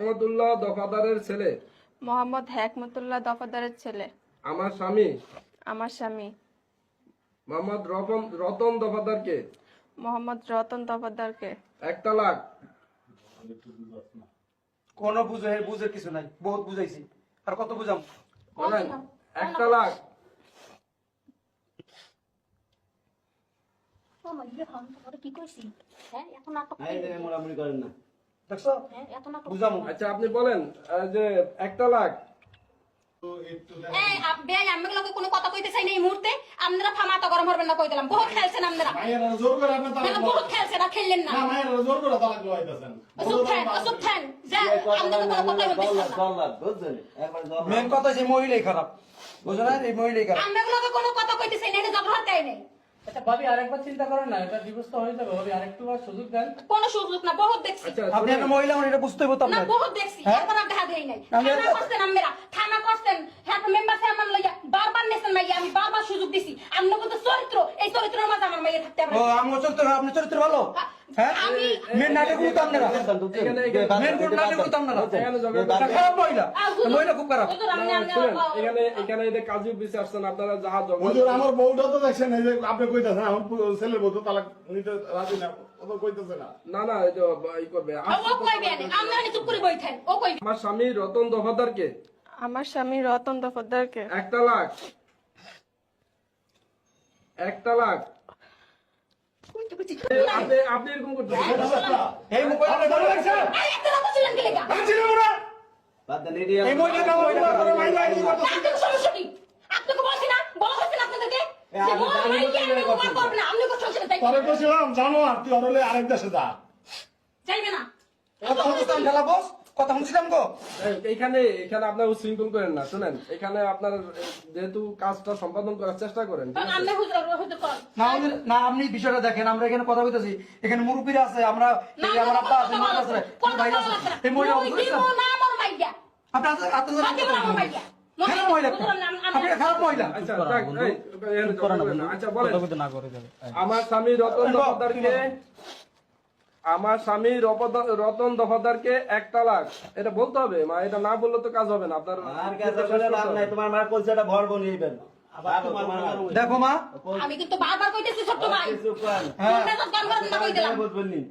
হেকমতুল্লাহ দফাদারের ছেলে। মোহাম্মদ হেকমতুল্লাহ দফাদারের ছেলে। আমার স্বামী আমার স্বামী মোহাম্মদ রতন দফাদারকে মোহাম্মদ রতন দফাদারকে 1 তালাক। কোন বুঝে কিছু নাই, বহুত বুঝাইছি, আর কত বুঝাম? বলেন 1 তালাক। কি কইছি? হ্যাঁ এখন নাটক করেন না, দেখছো? এত নাটক বুঝামু। আচ্ছা আপনি বলেন যে 1 তালাক। এই বেয়াই আমি লগে কোনো কথা কইতে চাই না এই মুহূর্তে। আপনারা ফামাটা গরম হবেন না কই দিলাম। বহুত খেলছেন আপনারা। মায়েরা জোর করে আপনি তালাক না বহুত খেলছেন, না খেললেন না। না মায়েরা জোর করে তালাক লইতাছেন। অসুখ থান যা আপনারা কোনো কথা বলতেছেন না। মেন কথা যে মহিলাই খারাপ, বুঝো না? এই মহিলাই খারাপ। আমরা লগে কোনো কথা কইতে চাই না, এটা ঝগড়া হতেই নাই। আচ্ছা ভাবি আরেকবার চিন্তা করেন না, এটা ডিভোর্স তো হয়ে যাবে। ভাবি আরেকটু বার সুযোগ দেন। কোনো সুযোগ না, বহুত দেখছি। আচ্ছা আপনি একটা মহিলা মানে এটা বুঝতে হইব তো না আপনার। বহুত দেখছি, এখন আর দেখা দেই নাই। আমরা- থানা করছেন আপনারা, থানা করছেন, হ্যাঁ মেম্বার চেয়ারম্যান লইয়া বারবার নেছেন মাইয়া, আমি বারবার সুযোগ দিছি। আপনার কিন্তু চরিত্র, এই চরিত্রের মাঝে আমার মাইয়া থাকতে হবে। ও আমার চরিত্র, আপনার চরিত্র ভালো? হ্যাঁ, আমি মেন নাটক করতাম না, মেন কোন নাটক করতাম না। খারাপ মহিলা, মহিলা খুব খারাপ। হুজুর আপনি শুনেন, এখানে এটা কাজী অফিসে আসছেন আপনারা, যা হুজুর আমার বউটা তো দেখছেন, এই যে আপনি কইতাছেন আমার ছেলের বউ তো তালাক নিতে রাজি না, ও তো কইতাছে না। না না এটা ই করবে। ও কইবে না, আপনারা চুপ করে বইতেন, ও কইবে। আমার স্বামী রতন দফাদারকে আমার স্বামী রতন দফাদারকে 1 তালাক। 1 তালাক। কইতে কইতে আপনি এরকম করতে এই মহিলা ভালো লাগছে? এই একটা কথা ছিলেন কি লাগা? আমি চিনি না। এই মহিলা কাম মহিলা করে মাইলা এই কথা। আপনাদের সমস্যা কি? আপনাকে বলছি না, বলা হচ্ছে না আপনাদেরকে যে বড় ভাই কি আমি উপকার করব না, আপনি কথা শুনতে পরে চাই। কইছিলাম জানো আর তুই অরলে আরেক দেশে যা। যাইবে না। কথা শুনছিলাম ঢালা বস, কথা শুনছিলাম গো। এখানে আপনার উচ্ছৃঙ্খল করেন না। শুনেন, এখানে আপনার যেহেতু কাজটা সম্পাদন করার চেষ্টা করেন, ঠিক আছে? আপনি হুজুর কর। না আমাদের না, আপনি বিষয়টা দেখেন, আমরা এখানে কথা বলতেছি, এখানে মুরব্বীরা আছে, আমরা এই আমার আব্বা আছে, মা আছে, আমার ভাই আছে, এই মহিলা না আমার মাইয়া। আপনি আপনাদের বাকি আমার মাইয়া। খারাপ মহিলা, আপনি খারাপ মহিলা। আচ্ছা যাক, আচ্ছা বলেন আমার স্বামী রতন দফাদারকে রতন দফাদারকে 1 তালাক। এটা বলতে হবে মা, এটা না বললে তো কাজ হবে না। আপনার আর কাছে বলে লাভ নাই, তোমার মা কইছে এটা ভর বনিয়েবেন। আবার তোমার মা দেখো মা, আমি কিন্তু বারবার কইতেছি ছোট ভাই। চুপ করেন। তোমরা তো গান করেন না কই দিলাম। বুঝবেন নি।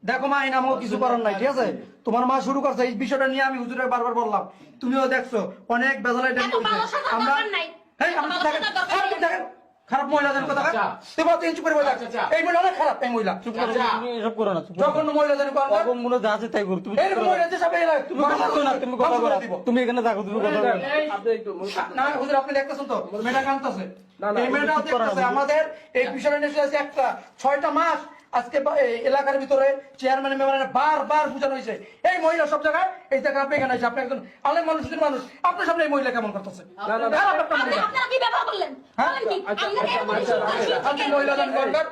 দেখো মা, এই নামও কিছু করার নাই, ঠিক আছে? তোমার মা শুরু করছে এই বিষয়টা নিয়ে, আমি হুজুরে বারবার বললাম, তুমিও দেখছো অনেক বেজাল এটা এত ভালো সাথে আমরা দরকার নাই। এই আমরা ভালো দেখেন, সাথে দরকার আপনি নাই। দেখেন খারাপ মহিলা জানেন কথা। তুই বল, তুই চুপ করে বল। এই মহিলা অনেক খারাপ, এই মহিলা চুপ করে এসব করো না, যখন মহিলা জানেন কোন এখন মনে যা আছে তাই করো। তুমি এই মহিলা যে সব এলাকা তুমি কথা বলো না, তুমি কথা বলো। তুমি এখানে থাকো, তুমি কথা বলো। আপনি একটু না হুজুর, আপনি দেখতেছেন তো মেয়েটা কাঁদতেছে, না, না, এই মেয়েটা চুপ করো না, দেখতেছে। আমাদের এই বিষয়টা নিয়ে এসেছে একটা 6টা মাস আজকে এই এলাকার ভিতরে চেয়ারম্যান মেম্বার বারবার বুঝানো হয়েছে, এই মহিলা সব জায়গায় এই জায়গায় আপনি এখানে আছে, আপনি একজন আলেম মানুষ, সুন্দর মানুষ, আপনার সামনে এই মহিলা কেমন করতেছে? না, না, খারাপ একটা আপনি মহিলা। আপনারা কি ব্যবহার করলেন? বলেন কি? আপনারা এমন আপনি মহিলা জানেন দরকার,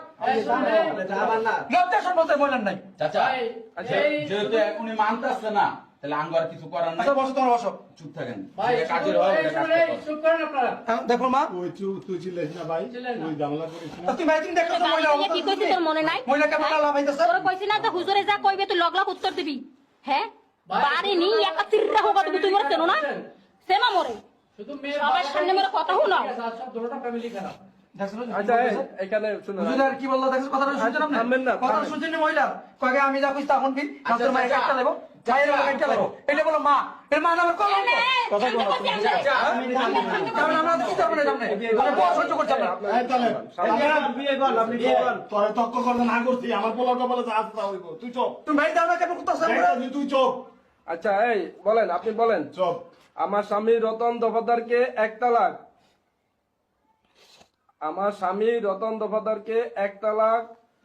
আবার না। লজ্জা সম্পর্কে মহিলার নাই। চাচা, যেহেতু উনি মানতেছে না, তাহলে আঙ্গ আর কিছু করার নাই। আচ্ছা বসো, তোমার বসো। চুপ থাকেন। ভাই যে কাজের হয় ওটা কাজ করতে চুপ করেন আপনারা। দেখো মা, তুই ছিলিস না ভাই, ছিলেন না। তুই ঝামেলা করিস না। তুমি একদিন দেখতেছো মহিলা বাড়িতে কি কইছিস তোর মনে নাই? মহিলা কেমন লাভ হইতেছে? তোর কইছি না তো হুজুরে যা কইবে তুই লগ লগ উত্তর দিবি। হ্যাঁ? বাড়ি নি একা তিররা হোগা তুই মরে চেনো না? সেমা মরে। শুধু মেয়ে সবার সামনে মেরে কথা শুনাও। সব দুটোটা ফ্যামিলি খারাপ। দেখছো না? আচ্ছা এখানে শুনুন, হুজুর আর কি বললো দেখছো? কথাটা শুনছেন আপনি? থামবেন না, কথাটা থামেন। শুনছেন না মহিলা? কয়ে আমি যা কইছি তখন কি? আপনার মায়ের চাচা, একটা দেবো, মায়ের একটা দেবো। এটা বলো মা, এর মা নামের কলঙ্ক। কথা বলো। কারণ আমরা তো কি করবো না সামনে? মানে বড় সহ্য করছে আমরা। এই তাহলে আপনি বিয়ে করেন, আপনি বিয়ে করেন। তোরে তক্ক করতে না করছি, আমার পোলাটা বলে যে আজ তা হইব, তুই চুপ। তুমি ভাই দাও না কেমন করতেছ? তুই চুপ আচ্ছা এই বলেন, আপনি বলেন চুপ। আমার স্বামী রতন দফাদারকে 1 তালাক। আমার স্বামী রতন দফাদারকে 1 তালাক,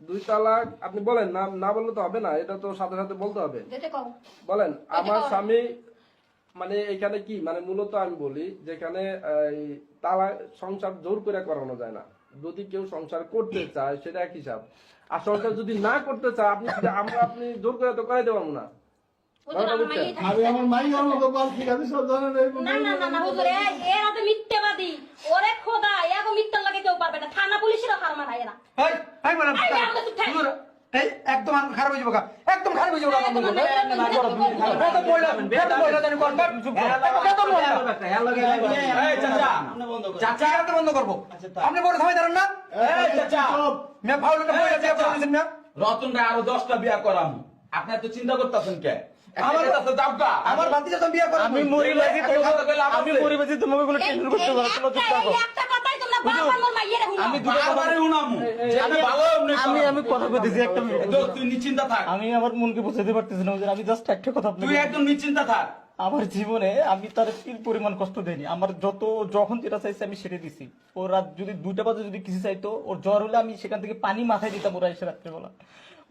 2 তালাক। আপনি বলেন, না না বললে তো হবে না, এটা তো সাথে সাথে বলতে হবে। যেতে কও। বলেন আমার স্বামী, মানে এখানে কি মানে মূলত আমি বলি যেখানে এই তালাক সংসার জোর করে করানো যায় না। যদি কেউ সংসার করতে চায় সেটা এক হিসাব, আর সংসার যদি না করতে চায় আপনি জোর করে তো করাই দেবো না। হুজুর আমার মাইয়াই থাকে। আমি আমার মাই আমার মতো বাল ঠিক আছে, সব জানেন। না না না না হুজুর এরা তো মিথ্যাবাদী। ওরে খোদা এগো মিথ্যা লাগে কেউ পারবে না। থানা পুলিশেরও হার মানায় এরা। এই এই ম্যাডাম এই, আমরা চুপ থাক। হুজুর এই একদম খারাপ হয়ে যাবো একদম খারাপ হয়ে যাবো বেতন মহিলা জানি কোন বেতন মহিলা এই চাচা চাচা আপনি বন্ধ করবো আপনি বড় সময় দাঁড়ান না এই চাচা মেয়ে ফাউলটা মহিলা বিয়ে করে দিয়েছেন মেয়ে রতন রে আরো 10টা বিয়া করাম আপনি এত চিন্তা করতেছেন কে আমার ভাতিজা তো বিয়ে করে আমি মরিবাজি তোমাকে কোনো টেনশন করতে পারো না, চুপ থাকো। একটা কথাই তোমরা বারবার মোর মাইয়ের হুনা আমি দুটো কথা বারবারই উনামু যে আমি ভালো আমি কথা বলতেছি একটা মিনিট। তুই নিশ্চিন্তা থাক আমি আমার মনকে বোঝাতে পারতেছি না হুজুর, আমি জাস্ট একটা কথা তুই আপনাকে একদম নিশ্চিন্তা থাক আমার জীবনে আমি তার তিল পরিমাণ কষ্ট দেইনি। আমার যখন যেটা চাইছে আমি সেটা দিছি। ও রাত যদি 2টা বাজে যদি কিছু চাইতো, ওর জ্বর হলে আমি সেখান থেকে পানি মাথায় দিতাম ওরা এসে রাত্রেবেলা।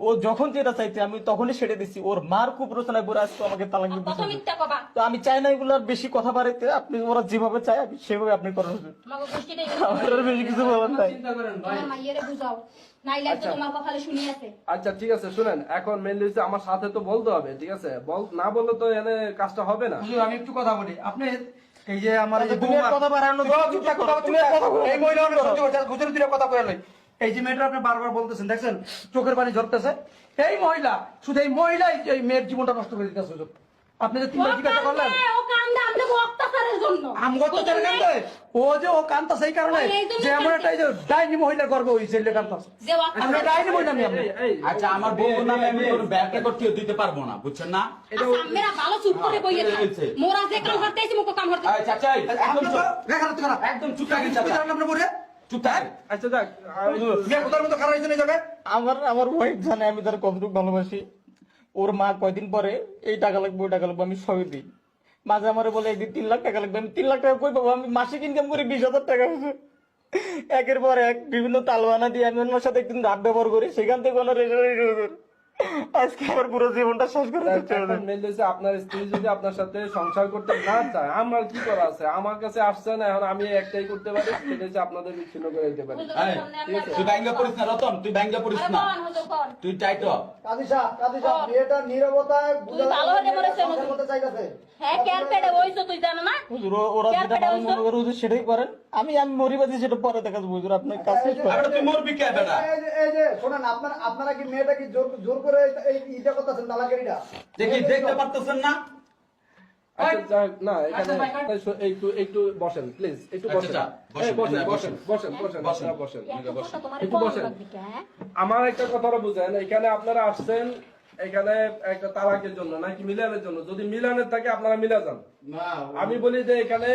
ও যখন যেটা চাইছে আমি তখনই সেটা দিছি। ওর মার খুব রচনায় বলে আসতো আমাকে তালাক দিয়ে কত দিতে। মিথ্যা কবা তো আমি চাই না এগুলো আর বেশি কথা বাড়াইতে। আপনি ওরা যেভাবে চায় আমি সেভাবে আপনি করেন হুজুর। তোমাকে গোষ্ঠীটাই আমার আর বেশি কিছু বলার নাই। চিন্তা করেন ভাই। তোমার মাইয়ের বুঝাও নাইলে তো তোমার কথা শুনি আছে আচ্ছা ঠিক আছে শুনেন, এখন মেনলি হচ্ছে আমার সাথে তো বলতে হবে, ঠিক আছে? না বললে তো এনে কাজটা হবে না। হুজুর আমি একটু কথা বলি আপনি এই যে আমার এই যে তুমি আর বৌমা- কথা বাড়ানো দাও, চুপ থাকো, তুমি আর কথা বলো। এই মহিলা অনেক সহ্য করছে হুজুর দুটো কথা কয়ে লই এই যে মেয়েটা আপনি বারবার বলতেছেন দেখছেন চোখের পানি ঝরতেছে এই মহিলা শুধু এই মহিলাই এই মেয়ের জীবনটা নষ্ট করে দিতেছে হুজুর আপনি যে তিনবার জিজ্ঞাসা করলেন ও কান্দে আমনে অত্যাচারের জন্য আমগত চারে কান্দে ও যে ও কান্দা সেই কারণে ও এই জন্য যে এমন একটা এই যে ডাইনি মহিলার গর্ব হইছে এলে কান্দা যে আমরা ডাইনি মহিলা আমি আপনি আচ্ছা আমার বউ নামে আমি কোনো ব্যাংকে করতে দিতে পারবো না বুঝছেন না মেরা ভালো চুপ করে বইয়ে থাক হয়েছে। মোরা যে কাম করতেছি মুকো কাম করতে এই চাচা একদম চুপ রেখানো তো খারাপ একদম চুপ থাকেন চাচা আপনার পরে চুপ থাক আচ্ছা যাক, মেয়ে কোথার মতো খারাপ হয়েছে এই জায়গায় আমার ওয়াইফ জানে আমি তার কতটুকু ভালোবাসি। ওর মা কয়দিন পরে এই টাকা লাগবে ওই টাকা লাগবে আমি সবই দিই। মাঝে আমারে বলে একদিন 3 লাখ টাকা লাগবে, আমি 3 লাখ টাকা কই পাবো? আমি মাসিক ইনকাম করি 20,000 টাকা। একের পর এক বিভিন্ন তালবানা দিয়ে আমি ওনার সাথে একদিন রাত ব্যবহার করি, সেখান থেকে ওনার আজকে আমার পুরো জীবনটা শেষ করে দিচ্ছে। এখন মেনলি হচ্ছে আপনার স্ত্রী যদি আপনার সাথে সংসার করতে না চায়, আমার কি করা আছে? আমার কাছে আসছে না, এখন আমি একটাই করতে পারি, সেটা হচ্ছে আপনাদের বিচ্ছিন্ন করে দিতে পারি। এই, তুই ব্যাংকে পড়িস না রতন, তুই ব্যাংকে পড়িস না, তুই টাইট হ। কাদিসা মেয়েটা নীরবতায় তুই ভালো হতে বলেছে চাইতেছে। হ্যাঁ কেয়ার পেড়ে হইছো তুই জানো না হুজুর ওরা যেটা ভালো মনে করে হুজুর সেটাই করেন। আমি মরিবাজি সেটা পরে দেখা যাবে হুজুর, আপনার কাজ শেষ করেন। আরে তুই মরবি কে বেটা? এই যে শোনেন আপনারা কি মেয়েটা কি জোর করে এই ইটা করতেছেন তালাকেরিটা? দেখি দেখতে পারতেছেন না? আচ্ছা যাক, না এখানে একটু বসেন প্লিজ, একটু আচ্ছা, বসেন। আচ্ছা, বসেন, এই, বসেন না, বসেন বসেন বসেন বসেন। আপনারা বসেন। তোমার একটু কোন বসেন। লাগবে হ্যাঁ আমার একটা কথা বুঝেন, এখানে আপনারা আসছেন এখানে একটা তালাকের জন্য নাকি মিলানের জন্য? যদি মিলানের থাকে আপনারা মিলা যান। আমি বলি যে এখানে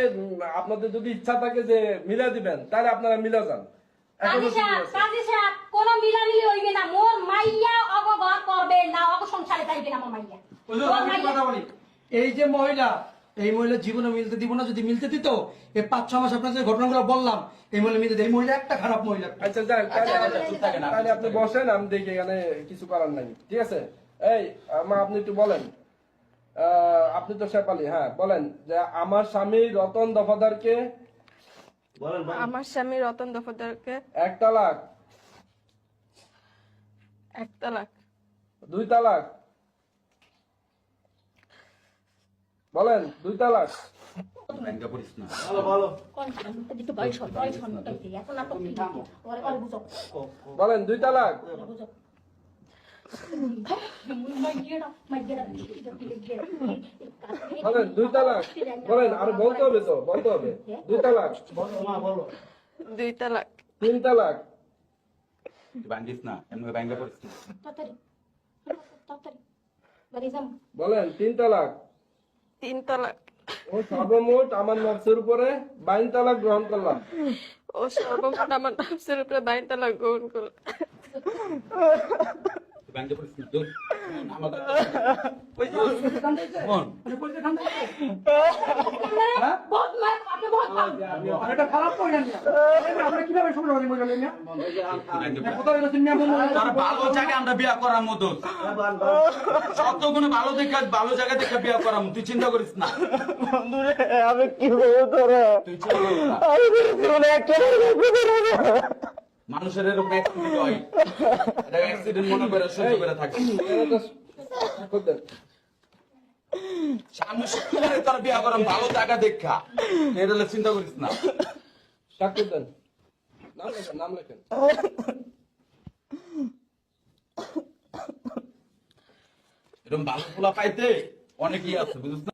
আপনাদের যদি ইচ্ছা থাকে যে মিলা দিবেন তাহলে আপনারা মিলা যান। এখনো কি আছে? কাজী সাহেব কোন মিলামিলি হইবে না মোর মাইয়া অগ ঘর করবে না অগ সংসারে যাইবে না মোর মাইয়া হুজুর আমি একটু কথা বলি এই যে মহিলা এই মহিলা জীবনে মিলতে দিব না, যদি মিলতে দিত এই 5-6 মাস আপনার যে ঘটনাগুলো বললাম এই মহিলা মিলতে এই মহিলা একটা খারাপ মহিলা। আচ্ছা যাক, আচ্ছা, চুপ থাকেন, তাহলে আপনি বসেন, আমি দেখি এখানে কিছু করার নাই, ঠিক আছে? এই মা আপনি একটু বলেন, আপনি তো শেফালি, হ্যাঁ বলেন যে আমার স্বামী রতন দফাদারকে আমার স্বামী রতন দফাদারকে 1 তালাক 1 তালাক 2 তালাক বলেন 2 তালাক ব্যাংকে পড়িস না। কোন একটু বয়স হইছে এখন না তো ওরে ওরে বুঝো বলেন 2 তালাক বুঝো মাইয়া বলেন 2 তালাক বলেন, আর বলতে হবে তো, বলতে হবে 2 তালাক 2 তালাক 3 তালাক তুই ভাঙ্গিস না, এমনি ব্যাংকে পড়িস না। তাড়াতাড়ি বাড়ি যাম বলেন 3 তালাক 3 তালাক ও সর্বমোট আমার নফসের উপরে 22 তালাক গ্রহণ করলাম। ও সর্বমোট আমার নফসের উপরে 22 তালাক গ্রহণ করল। তুই ব্যাংকে পড়িস না, দূর। আমার কথা শোন। বহুত মার আপনি বহুত আর এটা খারাপ মহিলা নিয়ে আমরা কিভাবে সম্ভব এই মহিলা নিয়ে কোথায় গেছেন নিয়ে তোর ভালো জায়গায় আমরা বিয়া করার মতো সত্যগুলো ভালো জায়গা দেখে বিয়া করার মতো, তুই চিন্তা করিস না। বন্ধুরে আমি কি করবো তোরা? তুই চিন্তা করিস না। আমি জীবনে একটা মানুষের এরকম অ্যাক্সিডেন্ট হয়, এটা অ্যাক্সিডেন্ট মনে করে সহ্য করে থাকে। সামনে শুক্রবারে তোর বিয়া করাম ভালো জায়গা দেখা, এটা হলে চিন্তা করিস না। স্বাক্ষর দেন, নাম লেখেন, নাম লেখেন। এরকম ভালো পোলা পাইতে অনেকই আছে বুঝছ না?